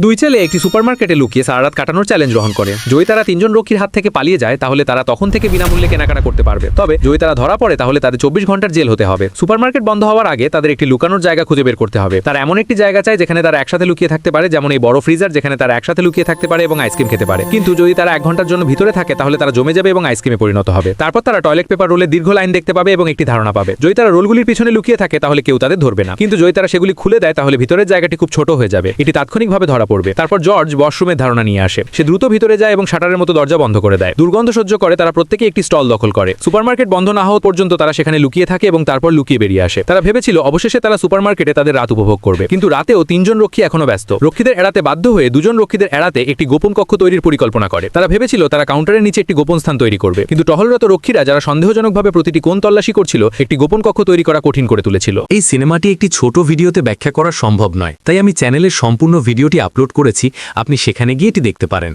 দুই ছেলে একটি সুপারমার্কেটে লুকিয়ে সারা রাত কাটানোর চ্যালেঞ্জ গ্রহণ করে। যদি তারা তিনজন রক্ষীর হাত থেকে পালিয়ে যায় তাহলে তারা তখন থেকে বিনামূল্যে কেনাকাটা করতে পারবে। তবে যদি তারা ধরা পড়ে তাহলে তাদের 24 ঘন্টার জেল হতে হবে। সুপারমার্কেট বন্ধ হওয়ার আগে তাদের একটি লুকানোর জায়গা খুঁজে বের করতে হবে। তারা এমন একটি জায়গা চায় যেখানে তারা একসাথে লুকিয়ে থাকতে পারে, যেমন এই বড় ফ্রিজার যেখানে তারা একসাথে লুকিয়ে থাকতে পারে এবং আইসক্রিম খেতে পারে। কিন্তু যদি তারা 1 ঘন্টার জন্য ভিতরে থাকে তাহলে তারা জমে যাবে এবং আইসক্রিমে পরিণত হবে। তারপর তারা টয়লেট পেপার রোলের দীর্ঘ লাইন দেখতে পাবে এবং একটি ধারণা পাবে। যদি তারা রোলগুলির পিছনে লুকিয়ে থাকে তাহলে কেউ তাদের ধরবে না, কিন্তু যদি তারা সেগুলি খুলে দেয় তাহলে ভিতরের জায়গাটি খুব ছোট হয়ে যাবে। এটি তাৎক্ষণিকভাবে ধরা পড়বে। তারপর জর্জ ওয়াশরুমের ধারণা নিয়ে আসে। সে দ্রুত ভিতরে যায় এবং শাটারের মতো দরজা বন্ধ করে দেয়। দুর্গন্ধ সহ্য করে তারা প্রত্যেকে একটি স্টল দখল করে। সুপারমার্কেট বন্ধ না হওয়া পর্যন্ত তারা সেখানে লুকিয়ে থাকে এবং তারপর লুকিয়ে বেরিয়ে আসে। তারা ভেবেছিল অবশেষে তারা সুপারমার্কেটে তাদের রাত উপভোগ করবে, কিন্তু রাতেও 3 জন রক্ষী এখনো ব্যস্ত। রক্ষীদের এড়াতে বাধ্য হয়ে 2 জন রক্ষীদের এড়াতে একটি গোপন কক্ষ তৈরির পরিকল্পনা করে। তারা ভেবেছিল তারা কাউন্টারের নিচে একটি গোপন স্থান তৈরি করবে, কিন্তু টহলরত রক্ষীরা যারা সন্দেহজনকভাবে প্রতিটি কোণ তল্লাশি করছিল একটি গোপন কক্ষ তৈরি করা কঠিন করে তুলেছিল। এই সিনেমাটি একটি ছোট ভিডিওতে ব্যাখ্যা করা সম্ভব নয়, তাই আমি চ্যানেলের সম্পূর্ণ ভিডিওটি আপলোড করেছি, আপনি সেখানে গিয়ে এটি দেখতে পারেন।